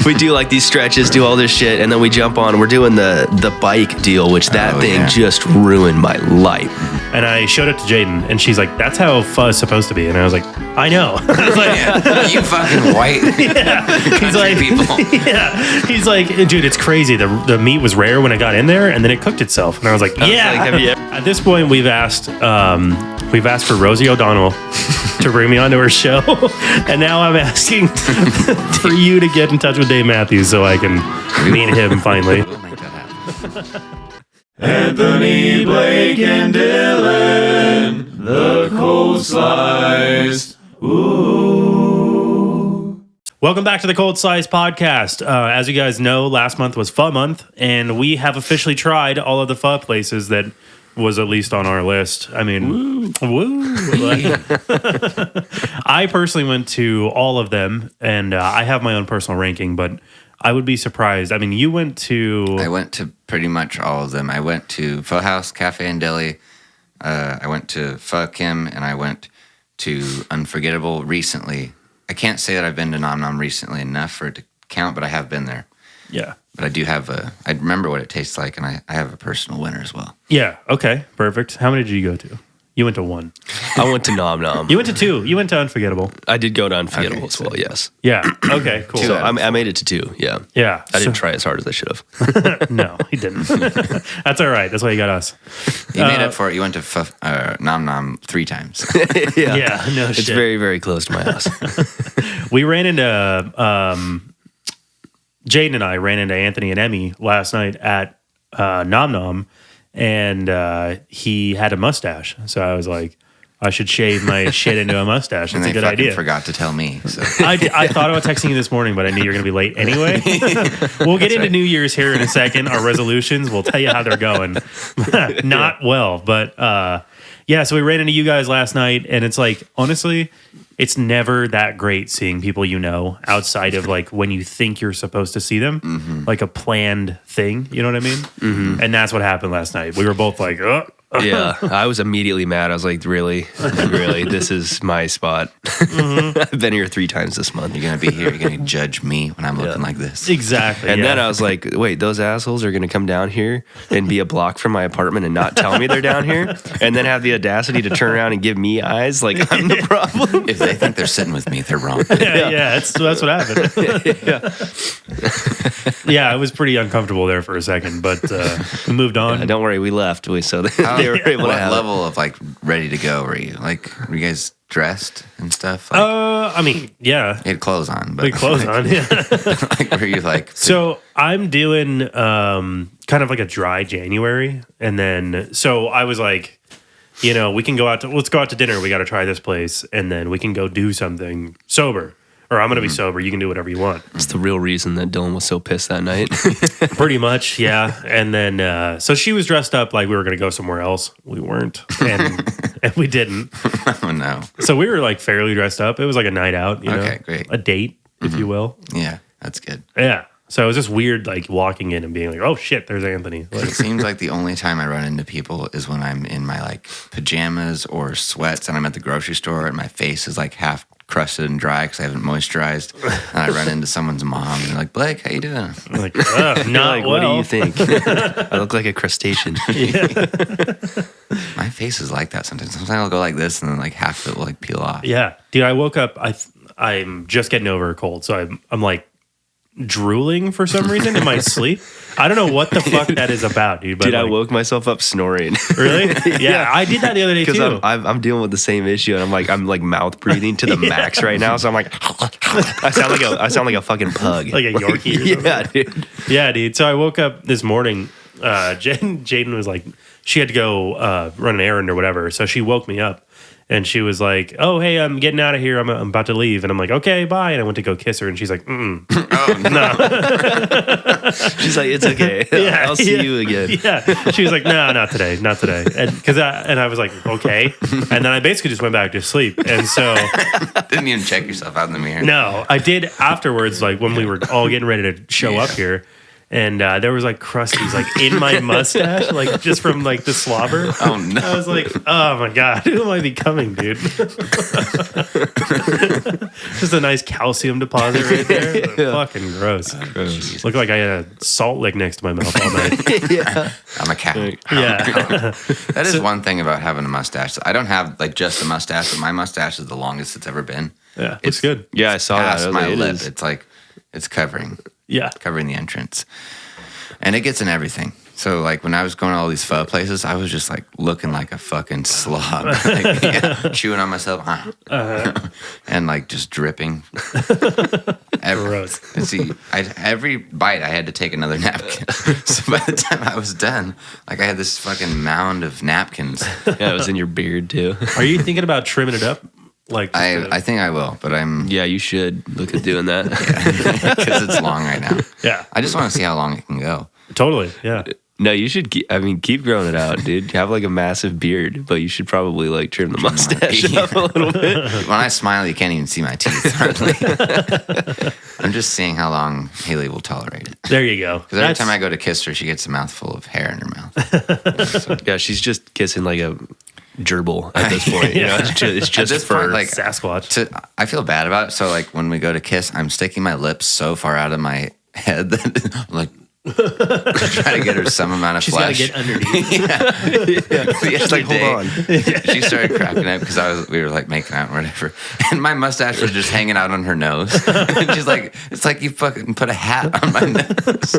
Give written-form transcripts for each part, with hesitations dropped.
we do like these stretches, do all this shit, and then we jump on. We're doing the bike deal, which that thing just ruined my life. And I showed it to Jaden, and she's like, "That's how pho is supposed to be." And I was like, "I know." I was like, you fucking white He's like, people. Yeah. He's like, dude, it's crazy. The meat was rare when I got in there, and then it cooked itself. And I was like, At this point, we've asked for Rosie O'Donnell to bring me onto her show, and now I'm asking for you to get in touch with Dave Matthews so I can meet him finally. We'll make that happen. Anthony, Blake, and Dylan, the Cold Slice. Ooh. Welcome back to the Cold Slice podcast. As you guys know, last month was Pho Month, and we have officially tried all of the pho places that was at least on our list. I mean, woo. I personally went to all of them, and I have my own personal ranking, but I would be surprised. I mean, you went to... I went to pretty much all of them. I went to Pho House, Cafe and Deli. I went to Pho Kim, and I went to Unforgettable recently. I can't say that I've been to Nom Nom recently enough for it to count, but I have been there. Yeah. But I do have I remember what it tastes like, and I have a personal winner as well. Yeah. Okay. Perfect. How many did you go to? You went to one. I went to Nom Nom. You went to two. You went to Unforgettable. I did go to Unforgettable as well, yes. Yeah. Okay, cool. So I made it to 2, yeah. Yeah. I didn't try as hard as I should have. No, he didn't. That's all right. That's why you got us. You made up for it. You went to Nom Nom 3 times. Yeah, no shit. It's very, very close to my house. We ran into... Jaden and I ran into Anthony and Emmy last night at Nom Nom, and he had a mustache. So I was like, I should shave my shit into a mustache. That's a good idea. Forgot to tell me. So. I thought about texting you this morning, but I knew you were going to be late anyway. We'll get into New Year's here in a second. Our resolutions, we'll tell you how they're going. Not well, but yeah, so we ran into you guys last night, and it's like, honestly, it's never that great seeing people you know outside of like when you think you're supposed to see them, like a planned thing. You know what I mean? Mm-hmm. And that's what happened last night. We were both like, Yeah, I was immediately mad. I was like, really? This is my spot. I've been here 3 times this month. You're going to be here. You're going to judge me when I'm looking like this. Exactly. And then I was like, wait, those assholes are going to come down here and be a block from my apartment and not tell me they're down here, and then have the audacity to turn around and give me eyes like I'm the problem. If they think they're sitting with me, they're wrong. Yeah, that's what happened. Yeah, it was pretty uncomfortable there for a second, but we moved on. Don't worry, we left. They were able to have level of like ready to go were you? Like, were you guys dressed and stuff? Like, I mean, yeah. you had clothes on. But Big clothes on, yeah. Like, were you like... So I'm doing kind of like a dry January. And then, so I was like, you know, we can let's go out to dinner. We got to try this place. And then we can go do something sober. Or I'm going to be sober. You can do whatever you want. It's the real reason that Dylan was so pissed that night. Pretty much, yeah. And then, so she was dressed up like we were going to go somewhere else. We weren't. And we didn't. Oh, no. So we were like fairly dressed up. It was like a night out, you know? Okay, great. A date, if you will. Yeah, that's good. Yeah. So it was just weird, like walking in and being like, oh shit, there's Anthony. Like, it seems like the only time I run into people is when I'm in my like pajamas or sweats and I'm at the grocery store and my face is like half crusted and dry because I haven't moisturized, and I run into someone's mom and they're like, Blake, how you doing? I'm like, not like, well. what do you think? I look like a crustacean. My face is like that sometimes. Sometimes I'll go like this and then like half of it will like peel off. Yeah. Dude, I woke up, I'm just getting over a cold, so I'm like drooling for some reason in my sleep. I don't know what the fuck that is about, dude. But Dude, like, I woke myself up snoring. Really? Yeah, I did that the other day too. Because I'm dealing with the same issue, and I'm like mouth breathing to the max right now. So I'm like, I sound like a fucking pug, like a Yorkie. Or something. Yeah, dude. Yeah, dude. So I woke up this morning. Jaden was like, she had to go run an errand or whatever. So she woke me up. And she was like, "Oh, hey, I'm getting out of here. I'm about to leave." And I'm like, "Okay, bye." And I went to go kiss her, and she's like, "Mm." Oh, no. She's like, "It's okay. Yeah, I'll see you again." Yeah. She was like, "No, not today. Not today." And I was like, "Okay." And then I basically just went back to sleep. And so didn't even check yourself out in the mirror. No, I did afterwards, like when we were all getting ready to show up here. And there was like crusties like in my mustache, like just from like the slobber. Oh no! I was like, oh my God, who am I becoming, dude? Just a nice calcium deposit right there. Fucking gross. Looked like I had a salt lick next to my mouth all night. Yeah. I'm a cow. Yeah. That is one thing about having a mustache. I don't have like just a mustache, but my mustache is the longest it's ever been. Yeah. It's It's good. Yeah, I saw that. I Past was my like, it lip. is. It's like it's covering Yeah. the entrance, and it gets in everything. So like when I was going to all these pho places, I was just like looking like a fucking slob, like, chewing on myself, and like just dripping. Gross. See, every bite I had to take another napkin. So by the time I was done, like I had this fucking mound of napkins. Yeah, it was in your beard too. Are you thinking about trimming it up? Like I think I will, but I'm Yeah, you should look at doing that. because it's long right now. yeah, I just want to see how long it can go. totally. Yeah. No, you should. Keep growing it out, dude. Have like a massive beard, but you should probably like trim the mustache up a little bit. When I smile, you can't even see my teeth. Hardly. I'm just seeing how long Haley will tolerate it. There you go. Because every time I go to kiss her, she gets a mouthful of hair in her mouth. Yeah, she's just kissing like a gerbil at this point. You know, it's just this for point, like, Sasquatch. I feel bad about it. So like when we go to kiss, I'm sticking my lips so far out of my head that I'm like try to get her some amount of She's got to flesh. get underneath. It's like, hold on. She started cracking up because we were like making out or whatever, and my mustache was just hanging out on her nose. And she's like, "It's like you fucking put a hat on my nose."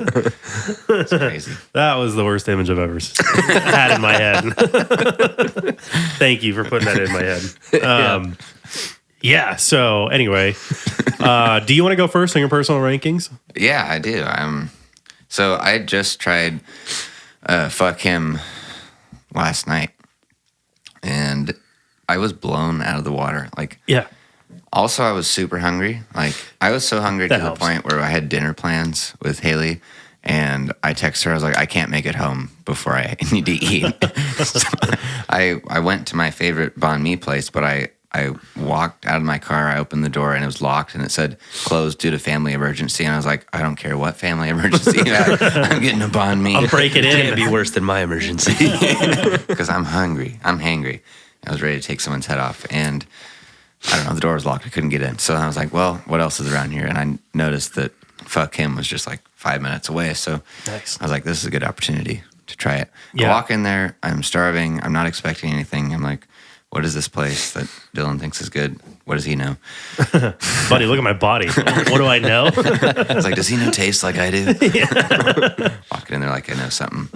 It's crazy. That was the worst image I've ever had in my head. Thank you for putting that in my head. Yeah. So anyway, do you want to go first on your personal rankings? Yeah, I do. So I just tried Fuck Him last night, and I was blown out of the water. Like, Yeah. also I was super hungry. Like, I was so hungry That to helps. the point where I had dinner plans with Haley, and I texted her. I was like, I can't make it home before I need to eat. So I went to my favorite banh mi place, but I walked out of my car, I opened the door, and it was locked, and it said closed due to family emergency. And I was like, I don't care what family emergency you have. I'm getting a banh mi. I'll break it It can't in. be worse than my emergency. Because I'm hungry. I'm hangry. I was ready to take someone's head off. And I don't know, the door was locked. I couldn't get in. So I was like, well, what else is around here? And I noticed that Fuck Him was just like 5 minutes away. So Nice. I was like, this is a good opportunity to try it. Yeah. I walk in there. I'm starving. I'm not expecting anything. I'm like, what is this place that Dylan thinks is good? What does he know? Buddy, look at my body. What do I know? It's like, does he know taste like I do? Walking in there like I know something.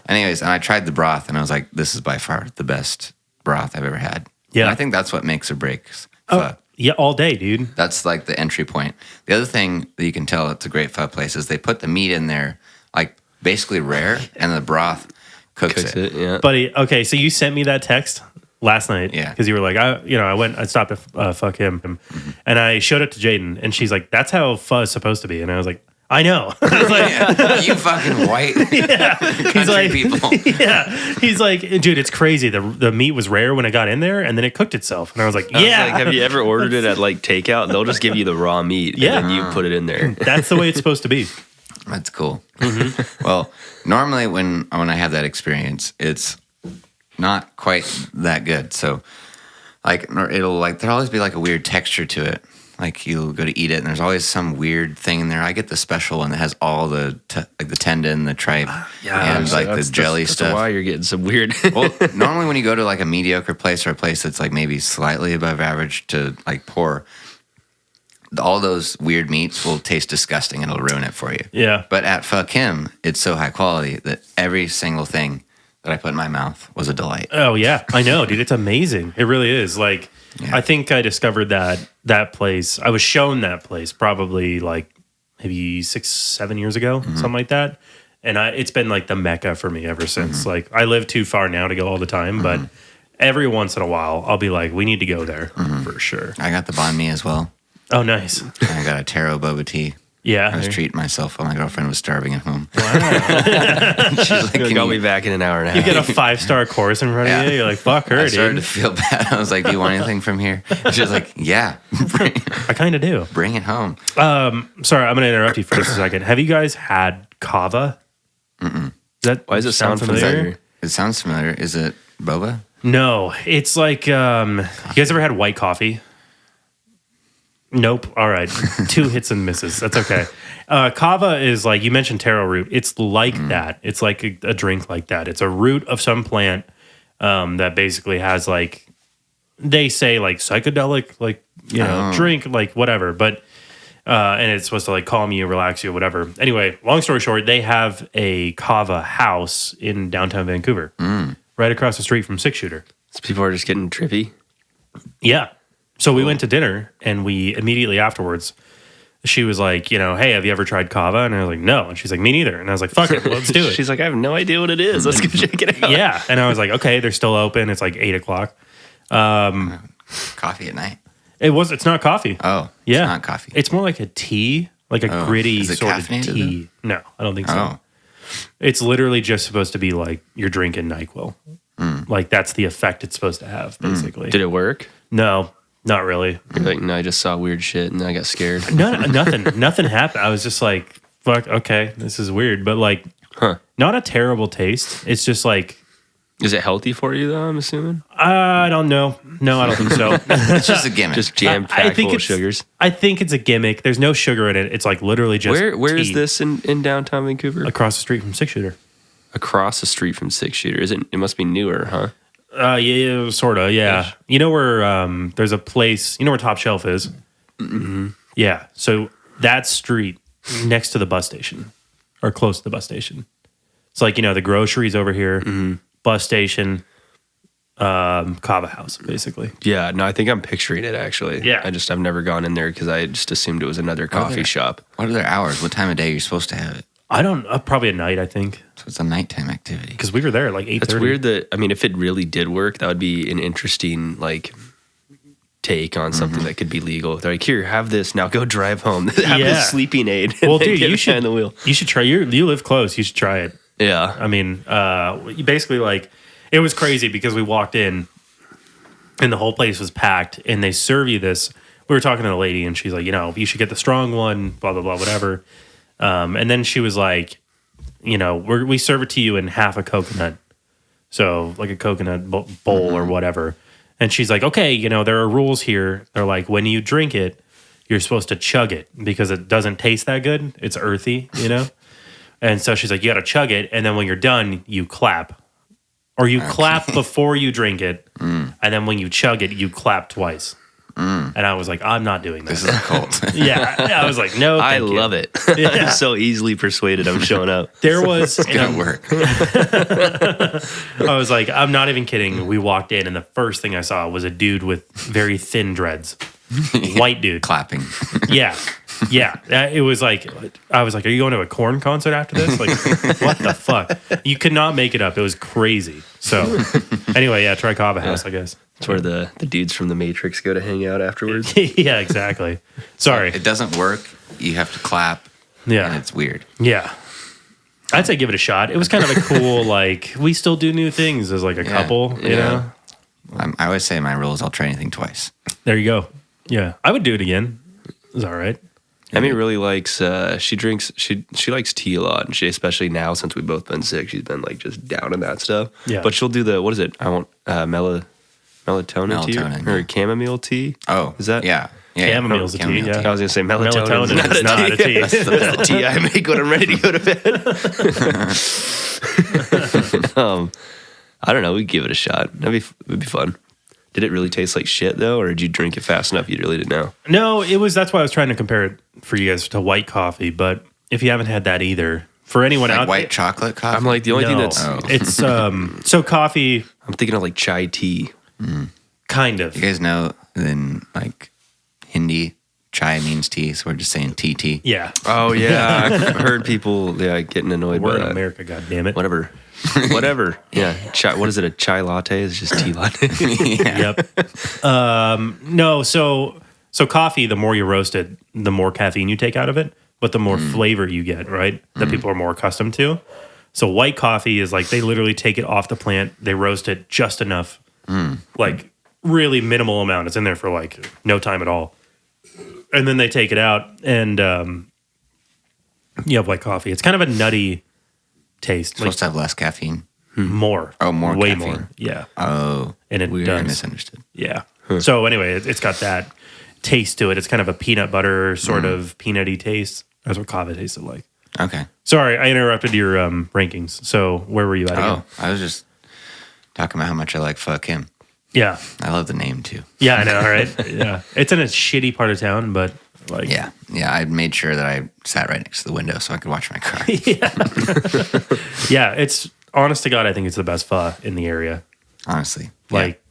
Anyways, and I tried the broth, and I was like, this is by far the best broth I've ever had. Yeah. And I think that's what makes or breaks Oh, pho. yeah, all day, dude. That's like the entry point. The other thing that you can tell it's a great pho place is they put the meat in there like basically rare, and the broth cooks it. Yeah. Buddy, okay, so you sent me that text last night. Yeah. Because you were like, I stopped at Fuck Him. And I showed it to Jaden, and she's like, that's how pho is supposed to be. And I was like, I know. I was like, Yeah. You fucking white country he's like, people. yeah. He's like, dude, it's crazy. The meat was rare when it got in there, and then it cooked itself. And I was like, I was yeah. like, have you ever ordered it at like takeout? They'll just give you the raw meat Yeah. and then you put it in there. That's the way it's supposed to be. That's cool. Well, normally when I have that experience, it's not quite that good. So, like, it'll like there'll always be like a weird texture to it. Like you'll go to eat it, and there's always some weird thing in there. I get the special one that has all the like the tendon, the tripe, and like the jelly that's stuff. why you're getting some weird. Well, normally when you go to like a mediocre place or a place that's like maybe slightly above average to like poor, all those weird meats will taste disgusting and it'll ruin it for you. Yeah. But at Fuck Him, it's so high quality that every single thing that I put in my mouth was a delight. Oh yeah, I know, dude. It's amazing. It really is. Like, Yeah. I think I discovered that place. I was shown that place probably like maybe 6-7 years ago, something like that. And it's been like the mecca for me ever since. Like, I live too far now to go all the time, but every once in a while, I'll be like, we need to go there for sure. I got the banh mi as well. Oh, nice. I got a taro boba tea. Yeah. I was treating myself while my girlfriend was starving at home. She's like, I'll be back in an hour and a You half. get a 5-star course in front of you. You're like, fuck her, I started dude. to feel bad. I was like, "Do you want anything from here?" She was like, "Yeah, I kind of do. bring it home." Sorry, I'm going to interrupt you for just a second. Have you guys had kava? Mm-mm. Why does it sound familiar? It sounds familiar. Is it boba? No, it's like, you guys ever had white coffee? Nope. All right. 2 hits and misses. That's okay. Kava is like, you mentioned taro root. It's like that. It's like a drink like that. It's a root of some plant that basically has like, they say like psychedelic, like, drink, like whatever. But, and it's supposed to like calm you, relax you, whatever. Anyway, long story short, they have a kava house in downtown Vancouver, right across the street from Six Shooter. So people are just getting trippy. Yeah. So we went to dinner, and we immediately afterwards, she was like, hey, have you ever tried kava? And I was like, no. And she's like, me neither. And I was like, fuck it, let's do it. She's like, I have no idea what it is. Let's go check it out. Yeah. And I was like, okay, they're still open. It's like 8:00. Coffee at night. It's not coffee. Oh, Yeah. It's not coffee. It's more like a tea, like a gritty is it sort of caffeinated tea. No, I don't think so. Oh, It's literally just supposed to be like you're drinking NyQuil. Like that's the effect it's supposed to have, basically. Did it work? No, not really. You're like, no, I just saw weird shit and then I got scared. Nothing happened. I was just like, fuck, okay, this is weird. But like, not a terrible taste. It's just like, Is it healthy for you though, I'm assuming? I don't know. No, I don't think so. it's just a gimmick. Just jam packed full of sugars. I think it's a gimmick. There's no sugar in it. It's like literally just Where is tea. this in downtown Vancouver? Across the street from Six Shooter. Across the street from Six Shooter. It must be newer, huh? Yeah, sort of, yeah. Ish. You know where there's a place, you know where Top Shelf is? Mm-hmm. Yeah, so that street next to the bus station, or close to the bus station. It's like, the groceries over here, bus station, kava house, basically. Yeah, no, I think I'm picturing it actually. Yeah. I've never gone in there because I just assumed it was another coffee shop. What are their hours? What time of day are you supposed to have it? I don't, probably at night, I think, So it's a nighttime activity. because we were there at like 8:30. That's weird that, if it really did work, that would be an interesting, take on something that could be legal. They're like, here, have this. Now go drive home. Have Yeah. this sleeping aid. Well, and then dude, get you behind the wheel. You should try. You live close. You should try it. Yeah. I mean, basically, like, it was crazy because we walked in and the whole place was packed, and they serve you this. We were talking to the lady, and she's like, you should get the strong one, blah, blah, blah, whatever. And then she was like, we serve it to you in half a coconut. So, like a coconut bowl or whatever. And she's like, okay, there are rules here. They're like, when you drink it, you're supposed to chug it because it doesn't taste that good. It's earthy, And so she's like, you got to chug it. And then when you're done, you clap. Or you clap before you drink it. And then when you chug it, you clap twice. And I was like, I'm not doing this. This is a cult. Yeah. I was like, no, I thank you. love it. Yeah. I'm so easily persuaded I'm showing up. There was... It's going to work. I was like, I'm not even kidding. We walked in, and the first thing I saw was a dude with very thin dreads. White dude. Clapping. Yeah. Yeah. It was like, I was like, are you going to a Korn concert after this? Like, what the fuck? You could not make it up. It was crazy. So, anyway, yeah, try Kava House, I guess. It's where the dudes from the Matrix go to hang out afterwards. Yeah, exactly. Sorry. It doesn't work. You have to clap. Yeah. And it's weird. Yeah. I'd say give it a shot. It was kind of a cool, like, we still do new things as like a couple, you know? I always say my rule is I'll try anything twice. There you go. Yeah. I would do it again. It was all right. Emmy really likes, she likes tea a lot. And she, especially now since we've both been sick, she's been like just down in that stuff. Yeah. But she'll do what is it? I want melatonin tea Melatonin, or yeah. chamomile tea. Oh. Is that? Yeah. Chamomile's a tea, chamomile yeah. I was going to say melatonin. Melatonin is not a tea. That's the tea I make when I'm ready to go to bed. I don't know. We'd give it a shot. It'd be fun. Did it really taste like shit though, or did you drink it fast enough you really didn't know? No, that's why I was trying to compare it for you guys to white coffee. But if you haven't had that either, for anyone Like out white chocolate coffee? I'm like the only thing that's it's so coffee I'm thinking of like chai tea. kind of. You guys know in like Hindi, chai means tea, so we're just saying TT. Yeah, Oh yeah, I've heard people getting annoyed we're by in that. America, God damn it. Whatever. Yeah. Chai, what is it? A chai latte? It's just tea latte. Yep. No, so coffee, the more you roast it, the more caffeine you take out of it. but the more flavor you get, right? That people are more accustomed to. So white coffee is like they literally take it off the plant, they roast it just enough, like really minimal amount. It's in there for like no time at all. And then they take it out and you have white coffee. It's kind of a nutty taste. It's supposed to have less caffeine. More. Oh, more Way caffeine. more. Yeah. Oh, And it weird. does. I misunderstood. Yeah. So anyway, it's got that taste to it. It's kind of a peanut butter sort of peanutty taste. That's what kava tasted like. Okay. Sorry, I interrupted your rankings. So where were you at again? Oh, I was just talking about how much I like Fuck Him. Yeah. I love the name too. Yeah, I know, right? Yeah. It's in a shitty part of town, but like... Yeah. I made sure that I sat right next to the window so I could watch my car. Yeah, it's... Honest to God, I think it's the best pho in the area. Honestly. Like,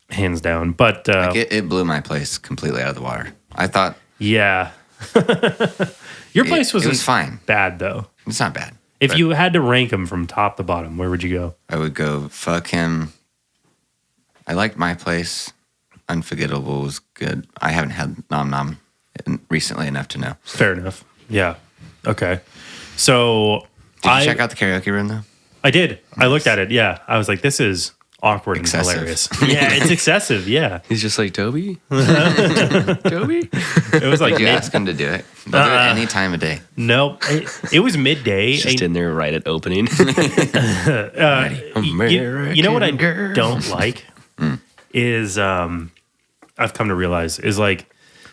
hands down. But... Like it blew my place completely out of the water. I thought... Yeah. Your place it was fine. bad, though. It's not bad. If you had to rank them from top to bottom, where would you go? I would go Fuck Him. I liked my place. Unforgettable was good. I haven't had Nom Nom recently enough to know. Fair enough. Yeah. Okay. So... Did you check out the karaoke room, though? I did. I looked at it. Yeah. I was like, this is awkward Excessive. and hilarious. Yeah, it's excessive. Yeah. He's just like, Toby? Toby? It was like, Did you ask him to do it? They'll do it any time of day. nope. It was midday. He's just in there right at opening. You know what I don't like is I've come to realize is like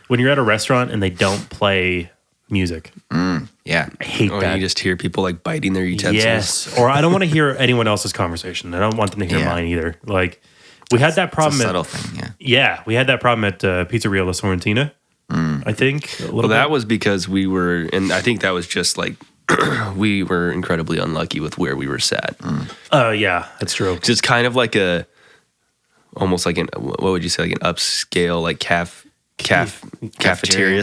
when you're at a restaurant and they don't play music. Yeah. I hate Or that. you just hear people like biting their utensils. Yes. Or I don't want to hear anyone else's conversation. I don't want them to hear Yeah. mine either. Like we had that It's a problem subtle thing, yeah. Yeah, we had that problem at Pizzeria La Sorrentina. I think a little Well, that bit. was because we were, and I think that was just like, we were incredibly unlucky with where we were sat. Yeah, that's true. It's kind of like almost like what would you say, like an upscale, like cafeteria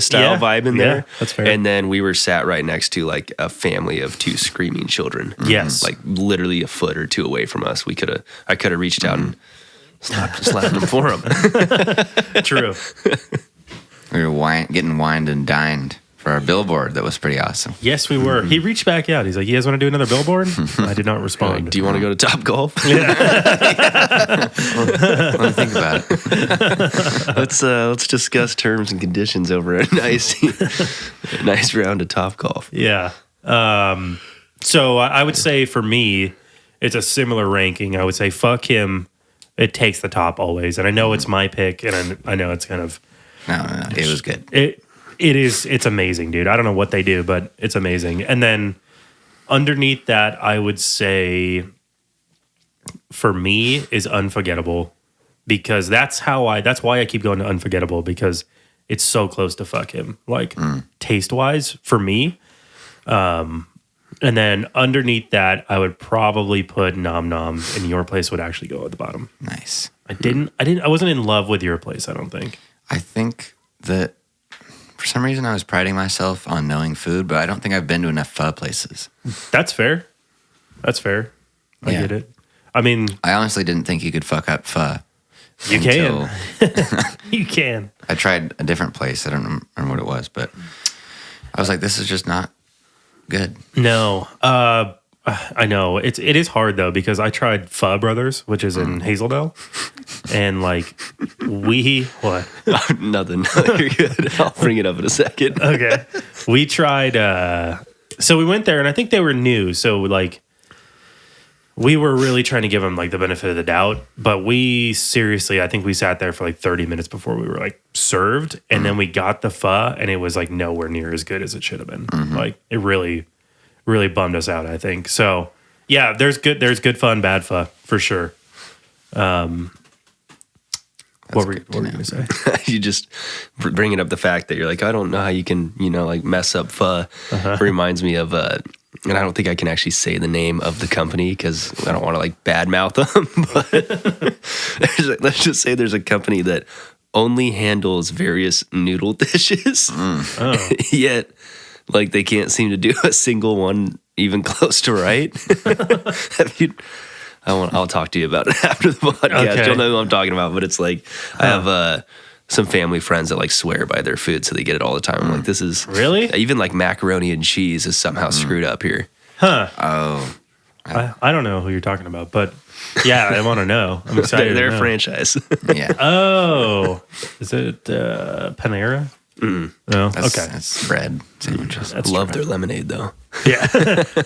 style Yeah, vibe in yeah, there. that's fair. And then we were sat right next to like a family of 2 screaming children. Yes. Like literally a foot or 2 away from us. I could have reached out and slapped them for them. True. We were getting wined and dined for our billboard. That was pretty awesome. Yes, we were. He reached back out. He's like, "You guys want to do another billboard?" I did not respond. Like, do you want to go to Top Golf? Let me think about it. Let's discuss terms and conditions over a nice round of Top Golf. Yeah. So I would say for me, it's a similar ranking. I would say fuck him. It takes the top always, and I know it's my pick, and I know it's kind of No, it was good. It's amazing, dude. I don't know what they do, but it's amazing. And then underneath that, I would say for me is Unforgettable, because that's why I keep going to Unforgettable, because it's so close to fuck him, like taste wise for me. And then underneath that, I would probably put Nom Nom, and Your Place would actually go at the bottom. Nice. I wasn't in love with Your Place, I don't think. I think that for some reason I was priding myself on knowing food, but I don't think I've been to enough pho places. That's fair. I Yeah. get it. I mean, I honestly didn't think you could fuck up pho. you can. You can. I tried a different place. I don't remember what it was, but I was like, this is just not good. No. I know. It is hard though, because I tried Pho Brothers, which is in Hazeldale. And like what? Nothing. You're good. I'll bring it up in a second. Okay. We tried so we went there and I think they were new. So like we were really trying to give them like the benefit of the doubt, but I think we sat there for like 30 minutes before we were like served, and then we got the pho and it was like nowhere near as good as it should have been. Like it really bummed us out, I think. So yeah, there's good pho and bad pho for sure. What were you going to say? You just bringing up the fact that you're like, I don't know how you can, like mess up pho. Reminds me of, and I don't think I can actually say the name of the company because I don't want to like badmouth them. But let's just say there's a company that only handles various noodle dishes. Yet, like they can't seem to do a single one even close to right. I'll talk to you about it after the podcast. Okay. You'll know who I'm talking about. But it's like I have some family friends that like swear by their food, so they get it all the time. I'm like, this is Really? even like macaroni and cheese is somehow screwed up here. Huh. Oh, I don't know who you're talking about, but yeah, I want to know. I'm excited. They're to a know. franchise. yeah. Oh, is it Panera? No. That's, Okay. That's bread sandwiches. That's Love their lemonade though. Yeah,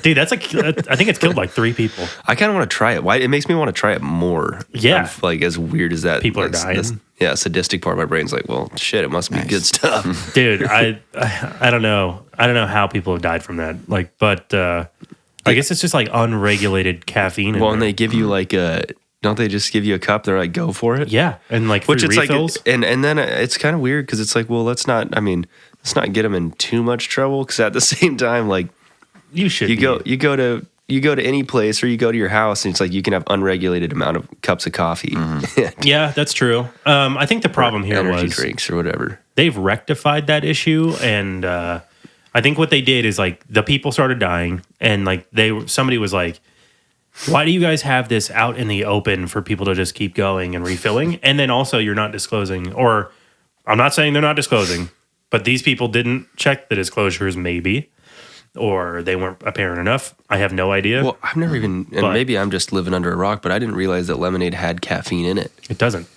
dude, that's like I think it's killed like 3 people. I kind of want to try it. Why? It makes me want to try it more. Yeah. Like as weird as that. People are like, dying. Yeah, sadistic part of my brain's like, well, shit, it must be good stuff. Dude, I don't know. I don't know how people have died from that. Like, but I guess it's just like unregulated caffeine. Well, and they give you like a. Don't they just give you a cup? They're like, go for it. yeah, and like free Which it's refills. like, and then it's kind of weird because it's like, well, let's not get them in too much trouble because at the same time, like you should you go to any place or you go to your house and it's like you can have unregulated amount of cups of coffee, Yeah, that's true. I think the problem here energy was drinks or whatever. they've rectified that issue, and I think what they did is like the people started dying, and like somebody was like, why do you guys have this out in the open for people to just keep going and refilling? And then also you're not disclosing, or I'm not saying they're not disclosing, but these people didn't check the disclosures maybe, or they weren't apparent enough. I have no idea. Well, I've never even, and But- maybe I'm just living under a rock, but I didn't realize that lemonade had caffeine in it. It doesn't.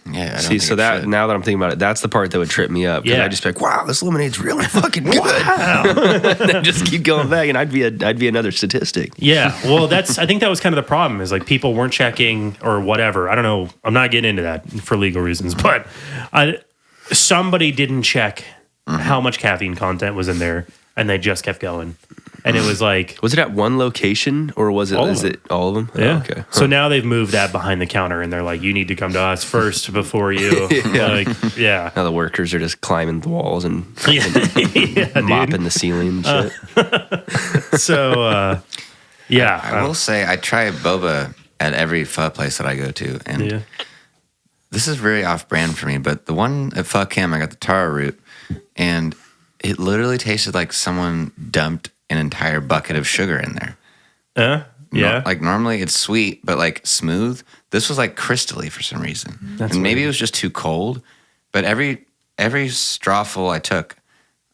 Yeah. I don't See, think so it that should. now that I'm thinking about it, that's the part that would trip me up. Yeah, Yeah. I'd just be like, "Wow, this lemonade's really fucking good." Then just keep going back, and I'd be another statistic. Yeah, well, I think that was kind of the problem is like people weren't checking or whatever. I don't know. I'm not getting into that for legal reasons, but somebody didn't check how much caffeine content was in there, and they just kept going. And it was like, Was it at one location or was it? All of Is them. it all of them? yeah. Oh, okay. So now they've moved that behind the counter, and they're like, you need to come to us first before you. Like, yeah. Now the workers are just climbing the walls and Yeah, dude. mopping the ceiling and shit. So, yeah. I will say I try boba at every pho place that I go to, and Yeah. this is very off-brand for me. But the one at Pho Kim, I got the taro root, and it literally tasted like someone dumped an entire bucket of sugar in there. Yeah. Like normally it's sweet, but like smooth. This was like crystally for some reason. That's and maybe weird. it was just too cold. But every strawful I took,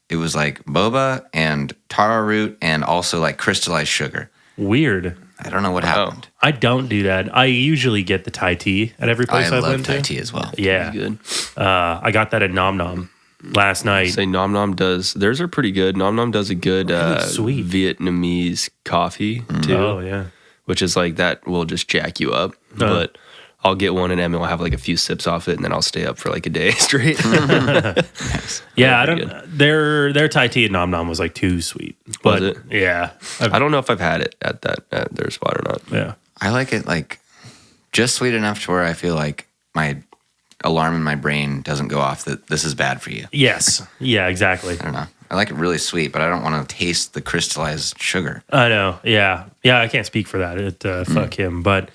it was like boba and taro root and also like crystallized sugar. Weird. I don't know what happened. I don't do that. I usually get the Thai tea at every place I I've love been Thai to. tea as well. Yeah. Good. I got that at Nom Nom last night. Say Nom Nom does. Theirs are pretty good. Nom Nom does a good Really sweet. Vietnamese coffee too, Oh, yeah. which is like that will just jack you up. But I'll get one and Emmy will have like a few sips off it, and then I'll stay up for like a day straight. Yeah, I pretty don't. Their Thai tea at Nom Nom was like too sweet. But it? yeah, I don't know if I've had it at their spot or not. yeah. I like it like just sweet enough to where I feel like my alarm in my brain doesn't go off that this is bad for you. Yes. Yeah. Exactly. I don't know. I like it really sweet, but I don't want to taste the crystallized sugar. I know. Yeah. Yeah. I can't speak for that. Fuck him. But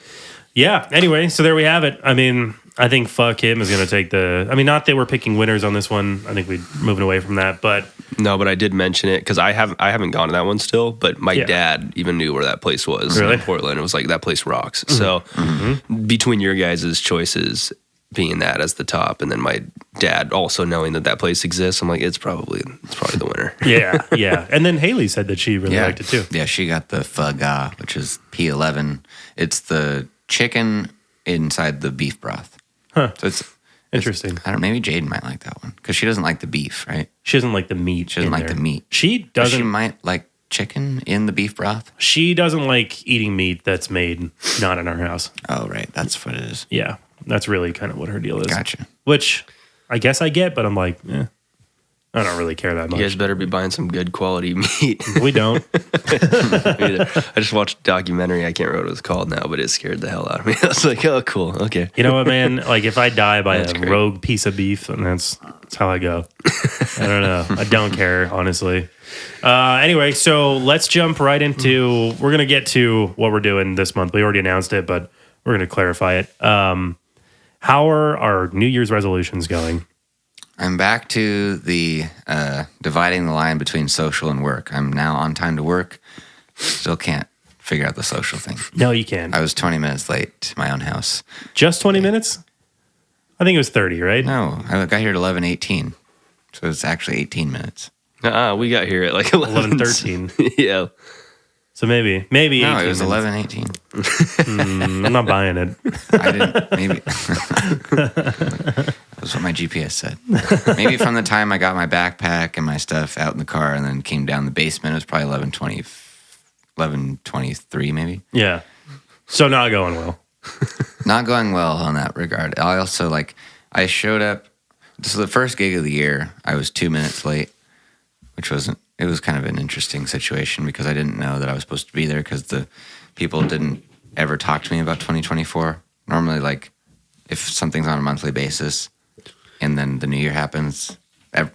yeah. Anyway, so there we have it. I mean, I think fuck him is going to take the. I mean, not that we're picking winners on this one. I think we're moving away from that. But No, but I did mention it because I haven't gone to that one still. But my Yeah. dad even knew where that place was Really? in Portland. It was like that place rocks. So between your guys' choices being that as the top, and then my dad also knowing that place exists, I'm like, it's probably the winner. yeah. Yeah. And then Haley said that she really liked it too. Yeah, she got the pho ga, which is P11. It's the chicken inside the beef broth. Huh. So it's Interesting. I don't. Maybe Jade might like that one because she doesn't like the beef, right? She doesn't like the meat. She doesn't in like there. the meat. She But doesn't. She might like chicken in the beef broth. She doesn't like eating meat that's made not in our house. Oh, right. That's what it is. Yeah, that's really kind of what her deal is. Gotcha. Which I guess I get, but I'm like, I don't really care that You guys much. better be buying some good quality meat. We don't. I just watched a documentary. I can't remember what it was called now, but it scared the hell out of me. I was like, oh, cool. Okay. You know what, man? Like if I die by That's a great. rogue piece of beef, then that's how I go. I don't know. I don't care, honestly. Anyway, so let's jump right into. We're gonna get to what we're doing this month. We already announced it, but we're gonna clarify it. How are our New Year's resolutions going? I'm back to the dividing the line between social and work. I'm now on time to work. Still can't figure out the social thing. No, you can. I was 20 minutes late to my own house. Just 20 minutes? I think it was 30, right? No, I got here at 11:18, so it's actually 18 minutes. We got here at like 11:13. Yeah. So maybe No, 18 it was minutes. 11:18. I'm not buying it. I didn't. Maybe that's what my GPS said. Maybe from the time I got my backpack and my stuff out in the car and then came down the basement, it was probably 11:23 maybe. Yeah. So not going well. Not going well on that regard. I also I showed up. So the first gig of the year, I was 2 minutes late, which wasn't. It was kind of an interesting situation because I didn't know that I was supposed to be there because the people didn't ever talk to me about 2024. Normally, if something's on a monthly basis and then the new year happens,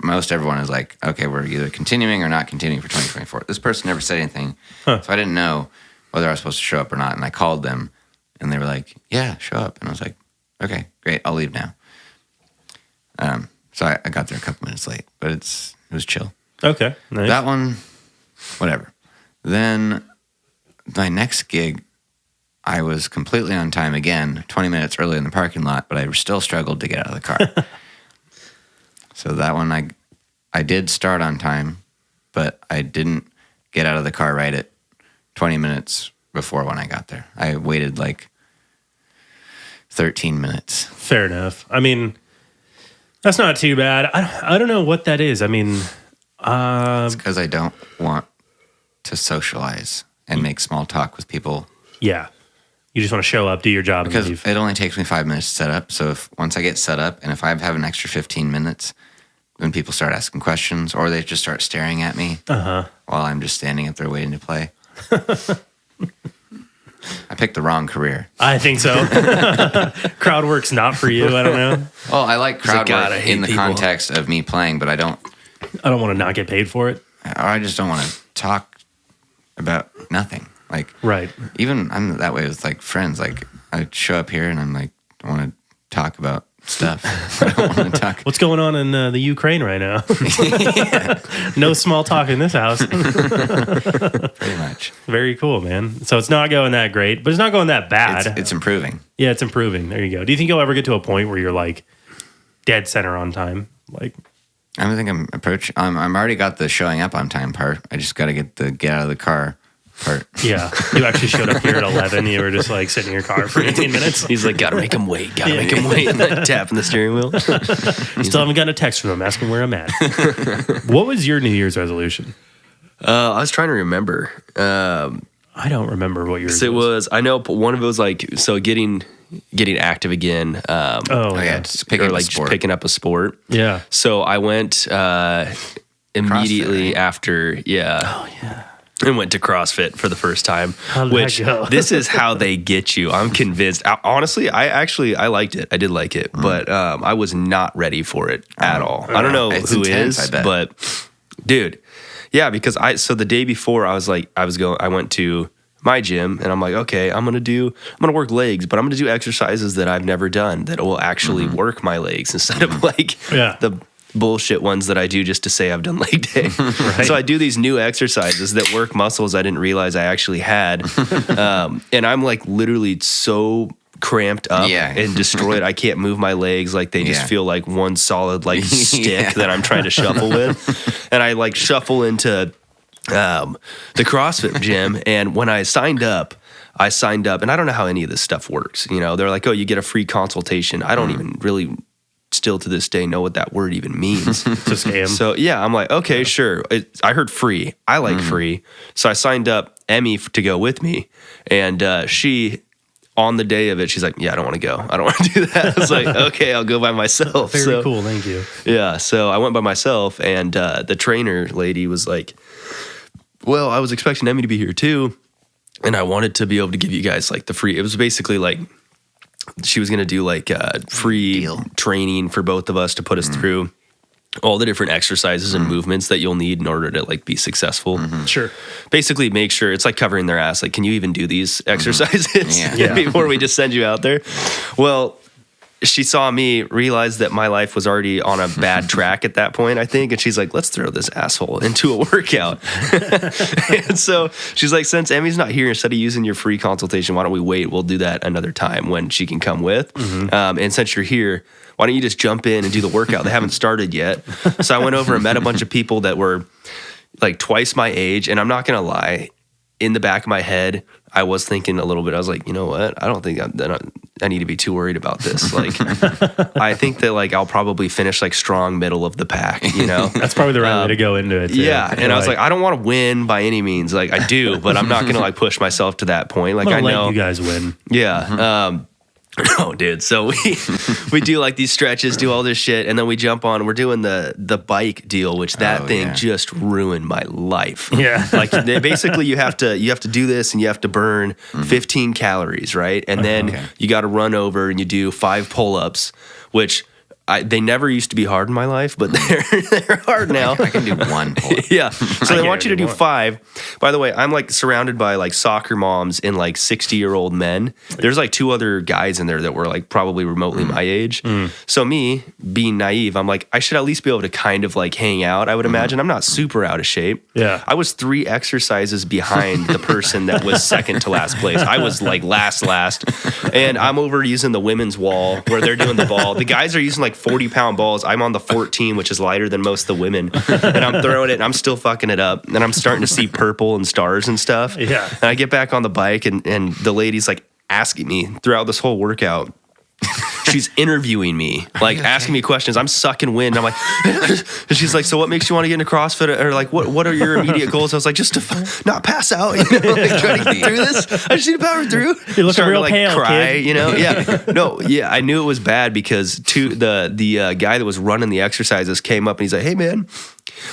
most everyone is like, okay, we're either continuing or not continuing for 2024. This person never said anything. So I didn't know whether I was supposed to show up or not. And I called them and they were like, yeah, show up. And I was like, okay, great. I'll leave now. So I got there a couple minutes late, but it was chill. Okay. Nice. That one, whatever. Then my next gig, I was completely on time again, 20 minutes early in the parking lot, but I still struggled to get out of the car. So that one, I did start on time, but I didn't get out of the car right at 20 minutes before when I got there. I waited 13 minutes. Fair enough. I mean, that's not too bad. I don't know what that is. I mean, It's because I don't want to socialize and make small talk with people. yeah. You just want to show up, do your job, Because and leave. it only takes me 5 minutes to set up. So once I get set up and if I have an extra 15 minutes, then people start asking questions or they just start staring at me while I'm just standing up there waiting to play. I picked the wrong career. I think so. Crowd work's not for you. I don't know. Well, I like crowd God, I work hate in the people. context of me playing, but I don't Want to not get paid for it. just don't want to talk about nothing. Right. Even I'm that way with friends. I show up here and I'm I want to talk about stuff. I don't want to talk. What's going on in the Ukraine right now? No small talk in this house. Pretty much. Very cool, man. So it's not going that great, but it's not going that bad. It's improving. Yeah, it's improving. There you go. Do you think you'll ever get to a point where you're dead center on time? I think I'm approaching. I'm already got the showing up on time part. I just got to get the get out of the car part. Yeah. You actually showed up here at 11. You were just sitting in your car for 18 minutes. He's like, gotta make him wait. Gotta make him wait. Tapping the steering wheel. Still haven't gotten a text from him asking where I'm at. What was your New Year's resolution? I was trying to remember. I don't remember what yours Was. I know one of it was getting active again. Oh, yeah. Just picking up a just sport. picking up a sport. Yeah. So I went immediately right? after. Yeah. Oh yeah. And went to CrossFit for the first time. How'd that which go? This is how they get you. I'm convinced. Honestly, I liked it. I did like it, but I was not ready for it at all. I don't know It's who intense, is, I bet. but dude, yeah, because so the day before I went to my gym and I'm like, okay, I'm gonna work legs, but I'm gonna do exercises that I've never done that will actually work my legs instead of the bullshit ones that I do just to say I've done leg day. Right. So I do these new exercises that work muscles I didn't realize I actually had. And I'm literally so cramped up and destroyed. I can't move my legs. They just feel like one solid stick that I'm trying to shuffle with. And I shuffle into the CrossFit gym. And when I signed up, and I don't know how any of this stuff works. They're like, oh, you get a free consultation. I don't even really still to this day know what that word even means. It's a scam. So yeah, I'm like, okay, sure. I heard free. I like free. So I signed up Emmy to go with me. And she, on the day of it, she's like, yeah, I don't want to go. I don't want to do that. I was like, okay, I'll go by myself. Very cool. Thank you. Yeah. So I went by myself and the trainer lady was like, well, I was expecting Emmy to be here too. And I wanted to be able to give you guys the free, it was basically she was going to do free training for both of us to put us through all the different exercises and movements that you'll need in order to be successful. Sure. Basically make sure it's covering their ass. Can you even do these exercises Yeah. before we just send you out there? Well, she saw me, realized that my life was already on a bad track at that point, I think. And she's like, let's throw this asshole into a workout. And so she's like, since Emmy's not here, instead of using your free consultation, why don't we wait? We'll do that another time when she can come with. And since you're here, why don't you just jump in and do the workout? They haven't started yet. So I went over and met a bunch of people that were like twice my age. And I'm not going to lie, in the back of my head, I was thinking a little bit. I was like, you know what? I don't think I need to be too worried about this. Like, I think that like I'll probably finish like strong middle of the pack. You know, That's probably the right way to go into it. Too. Yeah, and I was like, I don't want to win by any means. Like I do, but I'm not gonna like push myself to that point. Like I know let you guys win. Yeah. No, dude. So we do like these stretches, do all this shit, and then we jump on. We're doing the bike deal, which that thing just ruined my life. Yeah. Like basically, you have to do this, and you have to burn 15 calories, right? And then you got to run over and you do 5 pull-ups, which. They never used to be hard in my life, but they're hard now. I can do 1 pull-up. Yeah. So they want you to do 5. By the way, I'm like surrounded by like soccer moms and like 60-year-old men. There's like 2 other guys in there that were like probably remotely my age. So me being naive, I'm like, I should at least be able to kind of like hang out. I would imagine I'm not super out of shape. Yeah. I was 3 exercises behind the person that was second to last place. I was like last. And I'm over using the women's wall where they're doing the ball. The guys are using like 40-pound balls. I'm on the 14, which is lighter than most of the women. And I'm throwing it and I'm still fucking it up. And I'm starting to see purple and stars and stuff. Yeah. And I get back on the bike and the lady's like asking me throughout this whole workout. She's interviewing me, like asking me questions. I'm sucking wind. I'm like, and she's like, so what makes you want to get into CrossFit? Or like, what are your immediate goals? I was like, just to not pass out, you know, like trying to get through this. I just need to power through. You're looking Starting real to like pale, cry, kid. you know? Yeah. No, yeah. I knew it was bad because the guy that was running the exercises came up and he's like, hey man,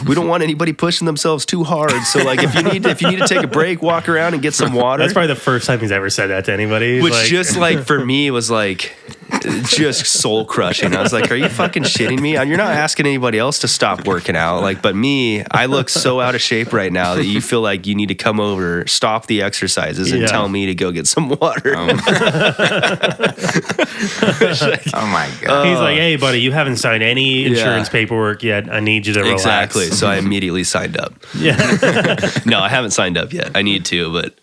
we don't want anybody pushing themselves too hard. So like if you need to take a break, walk around and get some water. That's probably the first time he's ever said that to anybody. Which just like for me was like just soul crushing. I was like, are you fucking shitting me? You're not asking anybody else to stop working out. Like, but me, I look so out of shape right now that you feel like you need to come over, stop the exercises and tell me to go get some water. Oh my God. He's like, hey buddy, you haven't signed any insurance paperwork yet. I need you to relax. Exactly. So I immediately signed up. Yeah. No, I haven't signed up yet. I need to, but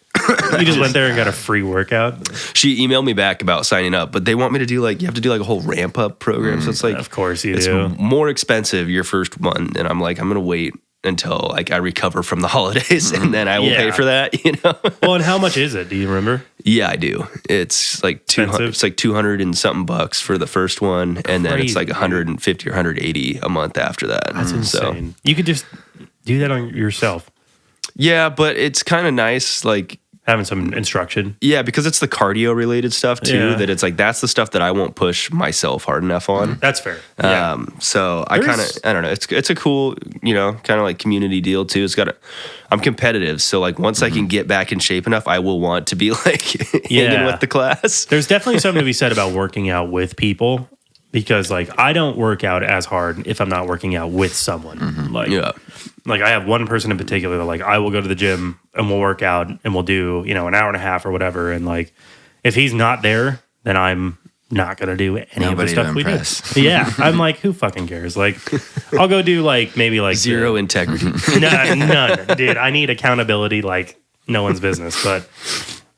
You just went there and got a free workout. she emailed me back about signing up, but they want me to do like, you have to do like a whole ramp up program. So it's like, Of course you it's do. more expensive your first one. And I'm like, I'm going to wait until like I recover from the holidays and then I will pay for that, you know? Well, and how much is it? Do you remember? Yeah, I do. It's like 200, it's like 200 and something bucks for the first one. And then it's like 150 or 180 a month after that. That's insane. You could just do that on yourself. Yeah, but it's kind of nice. Like, having some instruction. Yeah, because it's the cardio related stuff too, Yeah. that it's like, that's the stuff that I won't push myself hard enough on. That's fair. So I kind of, I don't know. It's a cool, you know, kind of like community deal too. I'm competitive. So like once I can get back in shape enough, I will want to be like hanging with the class. There's definitely something to be said about working out with people. Because like I don't work out as hard if I'm not working out with someone. Like I have one person in particular that like I will go to the gym and we'll work out and we'll do, you know, an hour and a half or whatever. And like if he's not there, then I'm not gonna do any of the stuff we do. Yeah. I'm like, who fucking cares? Like I'll go do like maybe like zero integrity. None. Dude, I need accountability like no one's business. But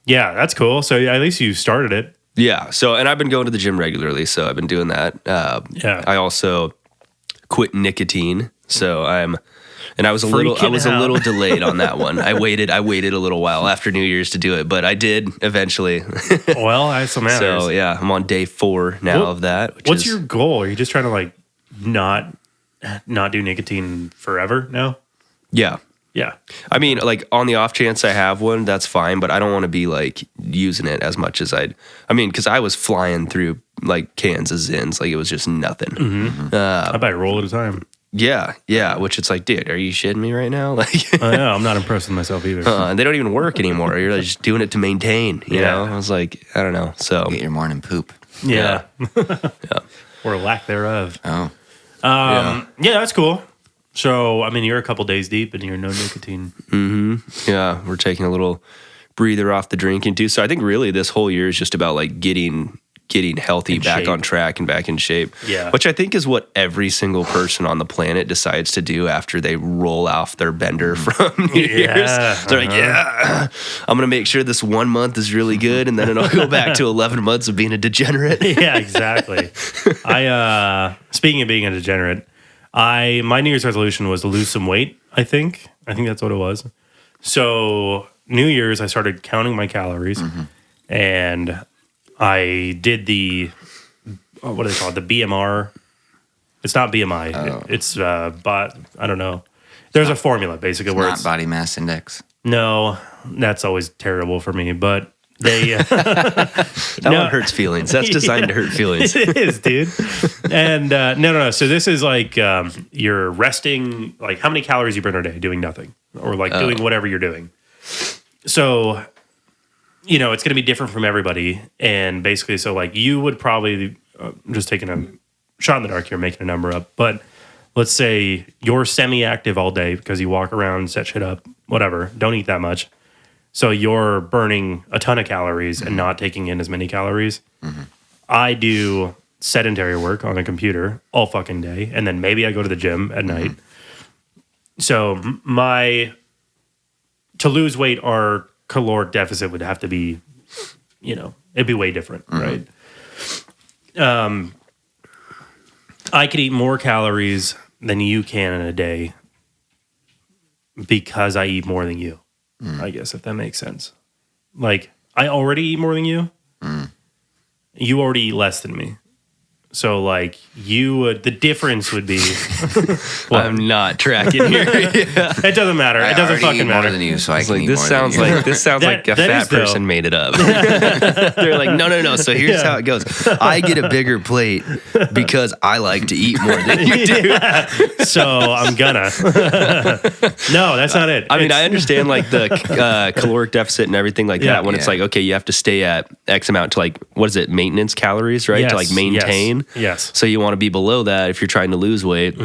yeah, that's cool. So at least you started it. Yeah. So, and I've been going to the gym regularly, so I've been doing that. I also quit nicotine, so I was a little delayed on that one. I waited a little while after New Year's to do it, but I did eventually. Well, that's what matters. So yeah, I'm on day 4 now of that. What's your goal? Are you just trying to like not do nicotine forever now? Yeah. Yeah. I mean, like on the off chance I have one, that's fine, but I don't want to be like using it as much as because I was flying through like cans of Zins, like it was just nothing. I buy a roll at a time. Yeah. Which it's like, dude, are you shitting me right now? Like, yeah, I'm not impressed with myself either. And they don't even work anymore. You're like just doing it to maintain, you know? I was like, I don't know. So get your morning poop. Yeah. Or lack thereof. Oh. Yeah, that's cool. So, I mean, you're a couple days deep and you're no nicotine. Mm-hmm. Yeah, we're taking a little breather off the drinking too. So I think really this whole year is just about like getting getting healthy, In back shape. on track and back in shape. Yeah. Which I think is what every single person on the planet decides to do after they roll off their bender from New Year's. They're like, yeah, I'm going to make sure this 1 month is really good. And then it'll go back to 11 months of being a degenerate. Yeah, exactly. Speaking of being a degenerate, my New Year's resolution was to lose some weight, I think that's what it was. So New Year's, I started counting my calories, and I did the, what do they call it? The BMR. It's not BMI. It's but I don't know. There's a formula basically where Not it's body mass index. no. That's always terrible for me, but they That one hurts feelings. That's designed to hurt feelings. It is, dude. And no. So this is like you're resting, like how many calories you burn a day doing nothing, or like doing whatever you're doing. So, it's going to be different from everybody. And basically, so like you would probably, just taking a shot in the dark here, making a number up, but let's say you're semi-active all day because you walk around, set shit up, whatever, don't eat that much. So you're burning a ton of calories and not taking in as many calories. I do sedentary work on a computer all fucking day, and then maybe I go to the gym at night. So to lose weight, our caloric deficit would have to be, it'd be way different, right? I could eat more calories than you can in a day because I eat more than you. I guess, if that makes sense. Like, I already eat more than you. You already eat less than me. So, like, the difference would be... I'm not tracking here. It doesn't matter. It doesn't fucking eat more matter. than you, so I It's can like, eat this more sounds than you. like this sounds like a That fat is, though. person made it up. They're like, no. So here's how it goes. I get a bigger plate because I like to eat more than you do. So, I'm gonna. No, that's not it. I mean, I understand like the caloric deficit and everything like Yeah. that. When it's like, okay, you have to stay at X amount to like, what is it, maintenance calories, right? Yes, To like maintain. Yes. So you want to be below that if you're trying to lose weight,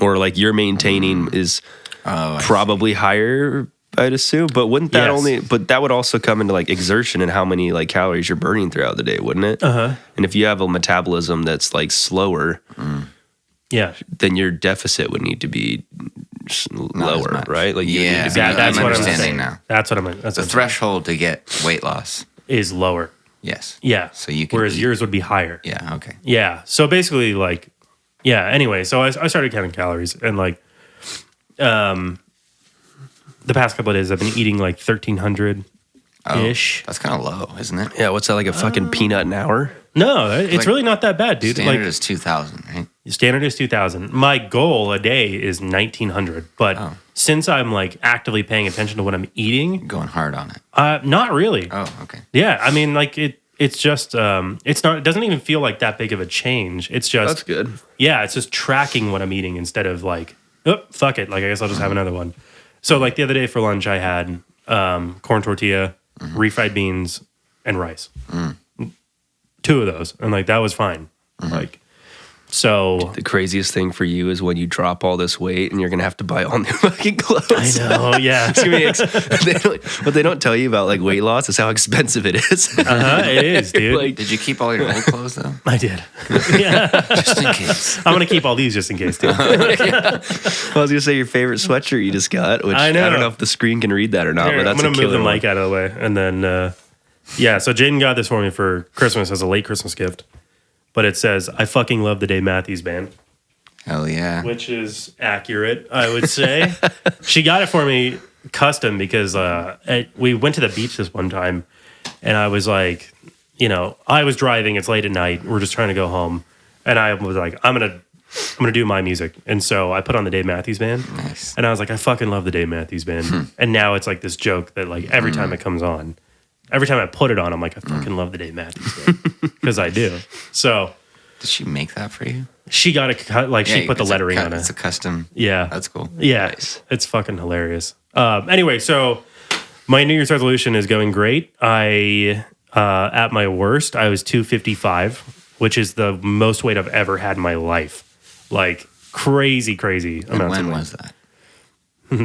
or like you're maintaining is probably higher, I'd assume. But wouldn't that Yes. but that would also come into like exertion and how many like calories you're burning throughout the day, wouldn't it? And if you have a metabolism that's like slower, Yeah. then your deficit would need to be lower, much. right? Like you would need to be That's I'm what I'm understanding saying. now. That's what I'm. That's The what threshold to get weight loss. is lower. Yes. Yeah. So you can Whereas eat. yours would be higher. Yeah. Okay. Yeah. So basically, like, anyway, so I started counting calories, and like, the past couple of days I've been eating like 1,300 ish. That's kind of low, isn't it? Yeah, what's that, like a fucking peanut an hour? No, it's Like, really not that bad, dude. Standard Like, is 2,000, right? standard is 2,000. My goal a day is 1,900. But since I'm like actively paying attention to what I'm eating, Going hard on it. not really. Oh, okay. Yeah, I mean, like it's just it's not. It doesn't even feel like that big of a change. It's just That's good. Yeah, it's just tracking what I'm eating instead of like, oh, fuck it. Like, I guess I'll just have another one. So, like, the other day for lunch, I had corn tortilla, refried beans, and rice. 2 of those. And, like, that was fine. Like, so. The craziest thing for you is when you drop all this weight and you're going to have to buy all new fucking clothes. I know, yeah. It's gonna be what they don't tell you about like weight loss is how expensive it is. It is, dude. Like, Did you keep all your old clothes, though? I did. Yeah. Just in case. I'm going to keep all these just in case, too. I was gonna say your favorite sweatshirt you just got, which I I, know. don't know if the screen can read that or not, Here, but I'm that's going a to move killer the mic one. out of the way. And then, so Jaden got this for me for Christmas as a late Christmas gift. But it says, I fucking love the Dave Matthews Band. Hell yeah. Which is accurate, I would say. She got it for me custom because we went to the beach this one time, and I was like, I was driving. It's late at night. We're just trying to go home, and I was like, I'm gonna do my music, and so I put on the Dave Matthews Band, Nice. and I was like, I fucking love the Dave Matthews Band, and now it's like this joke that like every time it comes on, every time I put it on, I'm like, I fucking love the Dave Matthews Band because I do. So. Did she make that for you? She got it like she put the it's a lettering on It's it. a custom. Yeah. That's cool. Yeah, it's fucking hilarious. Anyway, so my New Year's resolution is going great. I at my worst, I was 255, which is the most weight I've ever had in my life. Like crazy And amounts of when weight. was that?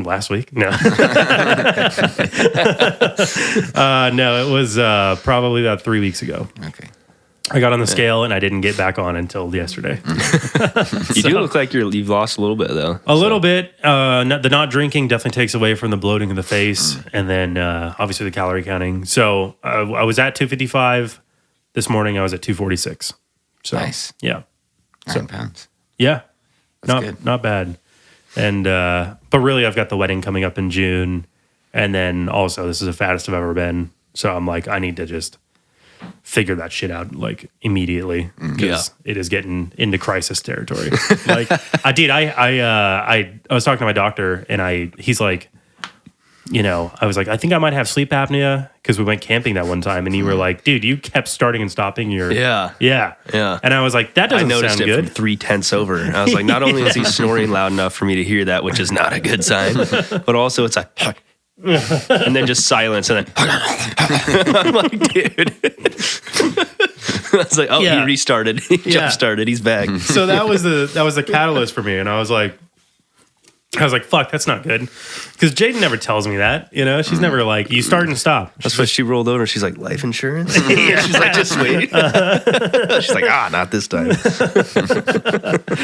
Last week? No. No, it was probably about 3 weeks ago. Okay. I got on the scale and I didn't get back on until yesterday. You do look like you've lost a little bit though. A little bit. The not drinking definitely takes away from the bloating in the face, and then obviously the calorie counting. So I was at 255 this morning. I was at 246. So Nice. yeah, 9 pounds. yeah, That's good. not bad. And but really, I've got the wedding coming up in June, and then also this is the fattest I've ever been. So I'm like, I need to just figure that shit out like immediately because it is getting into crisis territory. Like I was talking to my doctor and he's like, I was like, I think I might have sleep apnea because we went camping that one time and you were like, dude, you kept starting and stopping your Yeah. And I was like, that doesn't I noticed sound it good. from 3/10 over. I was like, not only is he snoring loud enough for me to hear that, which is not a good sign, but also it's like, and then just silence, and then I'm like, dude. I was like, he restarted. He jump started. He's back. So that was the catalyst for me, and I was like, fuck, that's not good. Because Jaden never tells me that, She's never like, you start and stop. That's why she rolled over and she's like, life insurance? She's like, just wait. She's like, not this time.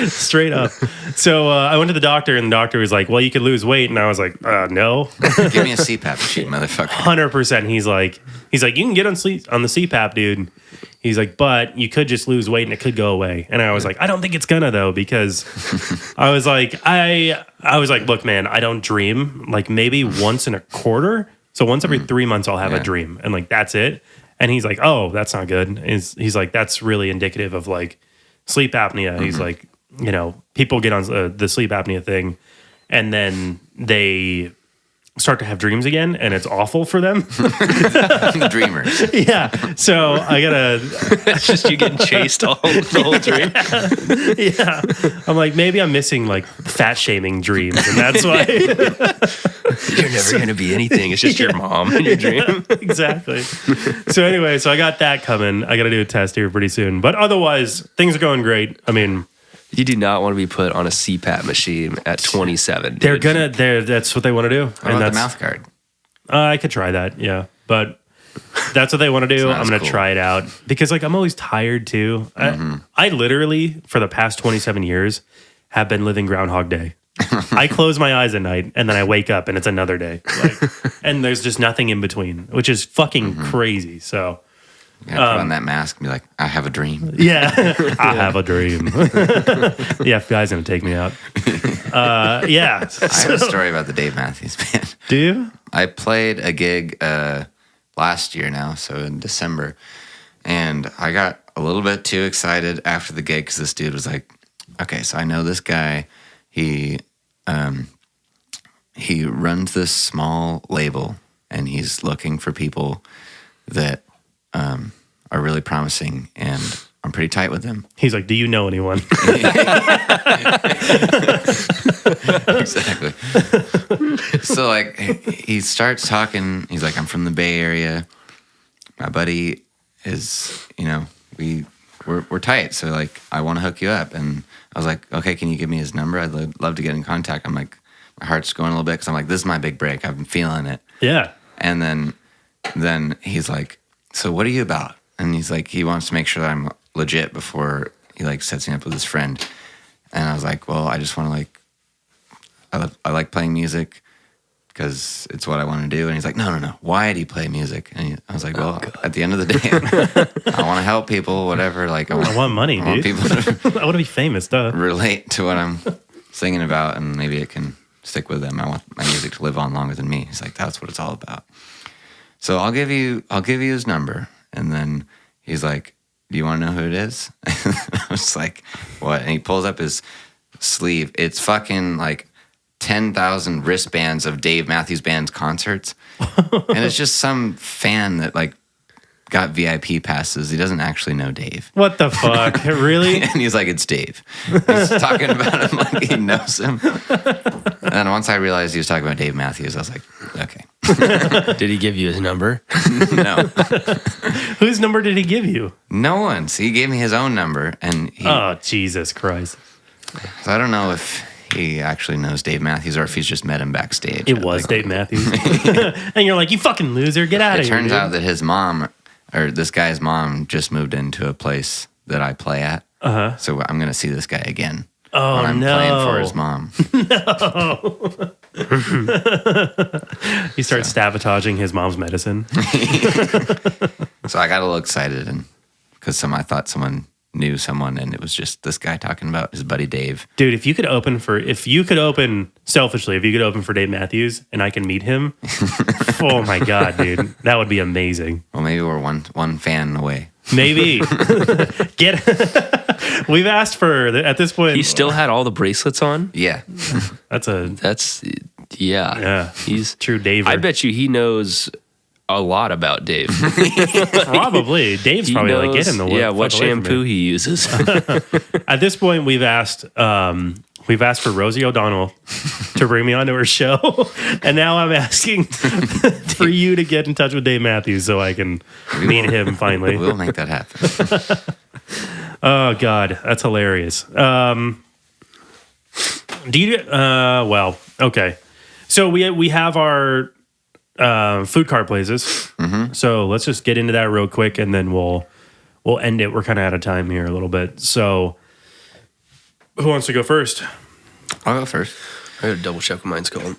Straight up. So I went to the doctor, and the doctor was like, well, you could lose weight. And I was like, no. Give me a CPAP machine, motherfucker. 100%. He's like, you can get on the CPAP, dude. He's like, but you could just lose weight and it could go away. And I was like, I don't think it's gonna though, because I was like, look, man, I don't dream. Like maybe once in a quarter. So once every 3 months I'll have a dream. And like that's it. And he's like, oh, that's not good. He's like, that's really indicative of like sleep apnea. He's like, people get on the sleep apnea thing and then they start to have dreams again, and it's awful for them. Dreamers. Yeah. So I gotta. It's just you getting chased the whole dream. Yeah. I'm like, maybe I'm missing like fat shaming dreams, and that's why. You're never gonna be anything. It's just your mom in your dream. Exactly. So anyway, I got that coming. I gotta do a test here pretty soon, but otherwise things are going great. I mean. You do not want to be put on a CPAP machine at 27. Dude. That's what they want to do. What about the mouth guard? I could try that, yeah. But that's what they want to do. I'm going to try it out. Because like I'm always tired too. I literally, for the past 27 years, have been living Groundhog Day. I close my eyes at night and then I wake up and it's another day. And there's just nothing in between, which is fucking crazy. So You gotta put on that mask and be like, I have a dream. Yeah, I have a dream. The FBI's going to take me out. Yeah. I have a story about the Dave Matthews Band. Do you? I played a gig last year now, so in December, and I got a little bit too excited after the gig because this dude was like, okay, so I know this guy. He runs this small label, and he's looking for people that are really promising, and I'm pretty tight with them. He's like, do you know anyone? Exactly. So like he starts talking. He's like, I'm from the Bay Area. My buddy is, we're tight. So like, I want to hook you up. And I was like, okay, can you give me his number? I'd love to get in contact. I'm like, my heart's going a little bit because I'm like, this is my big break. I've been feeling it. Yeah. And then he's like, so what are you about? And he's like, he wants to make sure that I'm legit before he like sets me up with his friend. And I was like, well, I just want to like, I like playing music because it's what I want to do. And he's like, no. Why do you play music? And I was like, well, at the end of the day, I want to help people, whatever. Like, I want money, I want dude. people to I want to be famous, duh. relate to what I'm singing about, and maybe it can stick with them. I want my music to live on longer than me. He's like, that's what it's all about. So I'll give you his number. And then he's like, do you want to know who it is? I was like, what? And he pulls up his sleeve. It's fucking like 10,000 wristbands of Dave Matthews Band's concerts. And it's just some fan that like got VIP passes. He doesn't actually know Dave. What the fuck? Really? And he's like, it's Dave. He's talking about him like he knows him. And then once I realized he was talking about Dave Matthews, I was like, okay. Did he give you his number? No. Whose number did he give you? No one's. He gave me his own number. And Oh, Jesus Christ. So I don't know if he actually knows Dave Matthews or if he's just met him backstage. It was Dave Matthews. And you're like, you fucking loser, get out of It here. turns dude. out that his mom or this guy's mom just moved into a place that I play at. So I'm gonna see this guy again. Oh, when I'm playing for his mom. He starts sabotaging his mom's medicine. So I got a little excited, and because I thought someone knew someone, and it was just this guy talking about his buddy Dave. Dude, if you could open for Dave Matthews and I can meet him, oh my God, dude, that would be amazing. Well, maybe we're one fan away. Maybe we've asked for at this point. He still had all the bracelets on. Yeah, Yeah. He's true Dave. I bet you he knows a lot about Dave. Probably. Dave's probably like, get in the way. Yeah, what shampoo he uses. At this point, we've asked for Rosie O'Donnell to bring me onto her show, and now I'm asking for you to get in touch with Dave Matthews so I can meet him finally. We'll make that happen. Oh God, that's hilarious. Do you? Well, okay. So we have our food cart places. Mm-hmm. So let's just get into that real quick, and then we'll end it. We're kind of out of time here a little bit. So who wants to go first? I'll go first. I gotta double check what mine's called.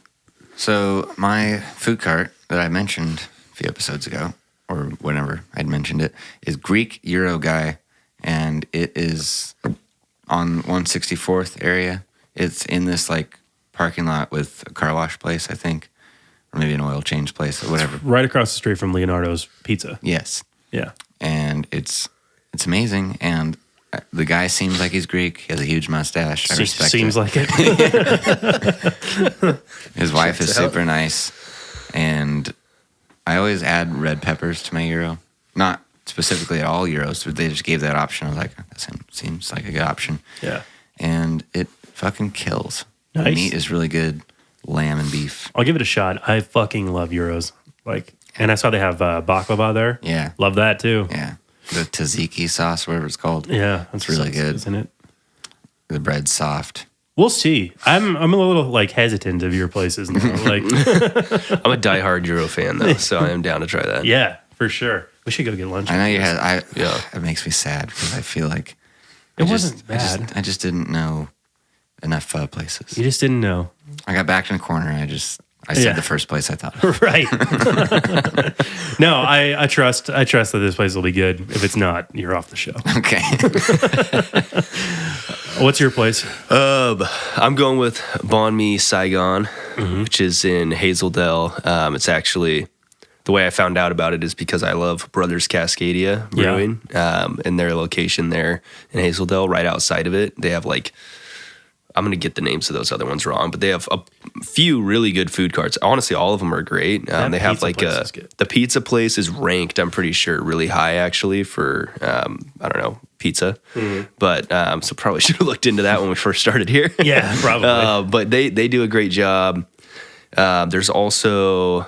So my food cart that I mentioned a few episodes ago, or whenever I'd mentioned it, is Greek Euro Guy, and it is on 164th area. It's in this like parking lot with a car wash place, I think, or maybe an oil change place or whatever. Right across the street from Leonardo's Pizza. Yes. Yeah. And it's amazing, and the guy seems like he's Greek. He has a huge mustache. I respect Seems it. like it. His wife is super nice, and I always add red peppers to my gyro. Not specifically at all gyros, but they just gave that option. I was like, that seems like a good option. Yeah. And it fucking kills. Nice. The meat is really good. Lamb and beef. I'll give it a shot. I fucking love gyros. And I saw they have baklava there. Yeah. Love that too. Yeah. The tzatziki sauce, whatever it's called. Yeah, that's really good, isn't it? The bread's soft. We'll see. I'm a little hesitant of your places now. I'm a diehard Euro fan though, so I am down to try that. Yeah, for sure. We should go get lunch. I know you had. It makes me sad because I feel like it wasn't bad. I just didn't know enough places. You just didn't know. I got backed in a corner. And I said the first place I thought of. Right. No, I trust that this place will be good. If it's not, you're off the show. Okay. What's your place? I'm going with Banh Mi Saigon, which is in Hazeldale. It's actually, the way I found out about it is because I love Brothers Cascadia Brewing, and their location there in Hazeldale, right outside of it. They have I'm going to get the names of those other ones wrong, but they have a few really good food carts. Honestly, all of them are great. They have the pizza place is ranked, I'm pretty sure, really high actually for, I don't know, pizza. Mm-hmm. But so probably should have looked into that when we first started here. Yeah, probably. But they do a great job. There's also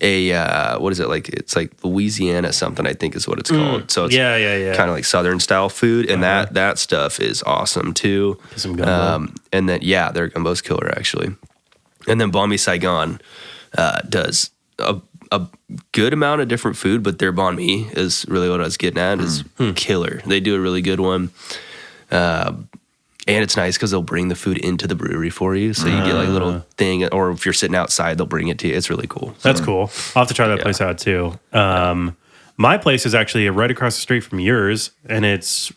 what is it like? It's like Louisiana something, I think is what it's called. So it's kind of like Southern style food, and that stuff is awesome too. Some gumbo. And then their gumbo's killer actually. And then Banh Mi Saigon does a good amount of different food, but their banh mi is really what I was getting at. Is killer. They do a really good one. And it's nice because they'll bring the food into the brewery for you. So you get like a little thing, or if you're sitting outside, they'll bring it to you. It's really cool. That's cool. I'll have to try that place out too. My place is actually right across the street from yours, and it's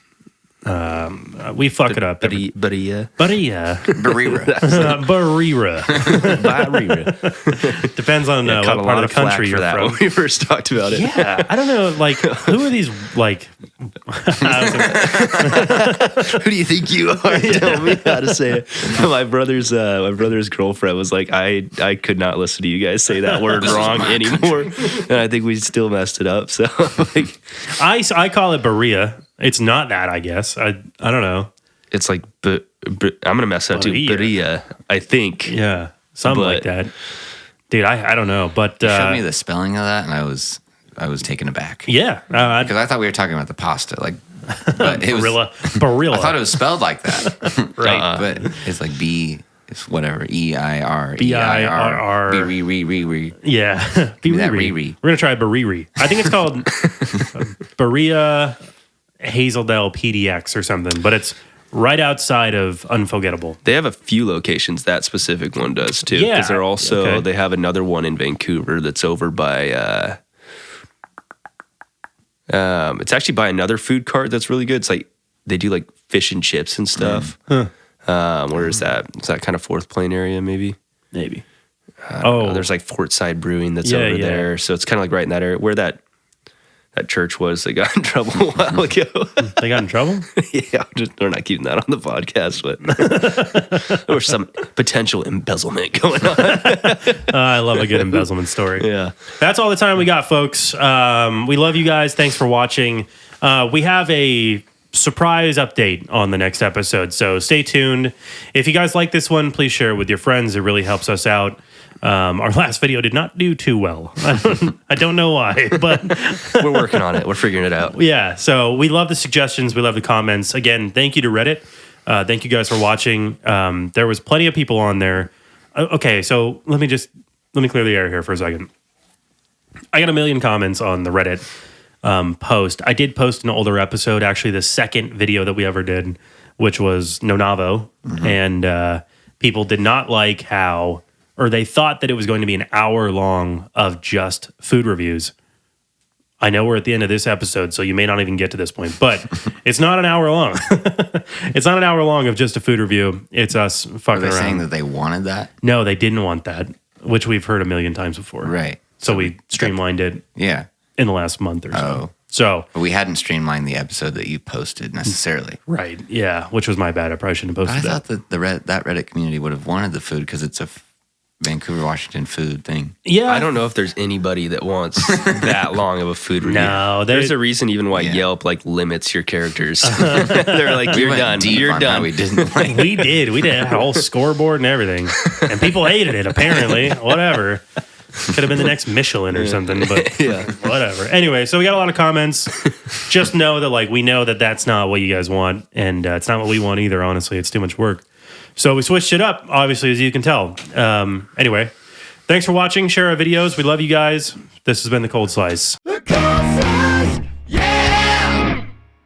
we fuck it up. Barilla. Barilla. Depends on what part of the country you're from. When we first talked about it. Yeah, I don't know. Like, who are these? Like, who do you think you are? Tell me how to say it. My brother's girlfriend was like, I could not listen to you guys say that word wrong anymore, and I think we still messed it up. So, I call it Barilla. It's not that, I guess. I don't know. It's like, I'm gonna mess up too. Barilla, I think. Yeah, something like that. Dude, I don't know, but you showed me the spelling of that, and I was taken aback. Yeah, because I thought we were talking about the pasta, but it was Barilla. I thought it was spelled like that, right? But it's like B. It's whatever. EIR. BIRR. Be-re-re-re-re. Yeah. Give me that Beriri. Riri. We're going to try Beriri. I think it's called Berea Hazeldale PDX or something, but it's right outside of Unforgettable. They have a few locations. That specific one does too. Yeah. Because they're also, Okay. they have another one in Vancouver that's over by, it's actually by another food cart that's really good. It's like, they do like fish and chips and stuff. Where is that? Is that kind of Fourth Plain area maybe? Maybe. There's like Fort Side Brewing that's Yeah, over yeah. there. So it's kind of like right in that area where that church was that got in trouble a while ago. They got in trouble? Yeah, we're not keeping that on the podcast, but there was some potential embezzlement going on. I love a good embezzlement story. Yeah. That's all the time we got, folks. We love you guys. Thanks for watching. We have a surprise update on the next episode, so stay tuned. If you guys like this one, please share it with your friends. It really helps us out. Our last video did not do too well. I don't know why, but We're working on it. We're figuring it out. yeah. So we love the suggestions. We love the comments. Again, thank you to Reddit. Thank you guys for watching. There was plenty of people on there. Okay, so let me clear the air here for a second. I got a million comments on the Reddit post. I did post an older episode, actually the second video that we ever did, which was Nonavo, and people did not like how, or they thought that it was going to be an hour long of just food reviews. I know we're at the end of this episode, so you may not even get to this point, but it's not an hour long. It's not an hour long of just a food review. It's us Are fucking they around. saying that they wanted that? No, they didn't want that, which we've heard a million times before. Right. So we streamlined it Yeah. in the last month or so. Oh. So, But we hadn't streamlined the episode that you posted necessarily. right, yeah, which was my bad. I probably shouldn't have I posted thought that. that that Reddit community would have wanted the food because it's a Vancouver, Washington food thing. Yeah, I don't know if there's anybody that wants that long of a food review. No, there's a reason even why Yeah. Yelp like limits your characters. They're like, We you're went done. deep You're on done. how we didn't like. We did a whole scoreboard and everything, and people hated it. Apparently, whatever. Could have been the next Michelin or something, but Yeah. whatever. Anyway, so we got a lot of comments. Just know that, like, we know that that's not what you guys want, and it's not what we want either. Honestly, it's too much work. So we switched it up, obviously, as you can tell. Anyway, thanks for watching. Share our videos. We love you guys. This has been the Cold Slice.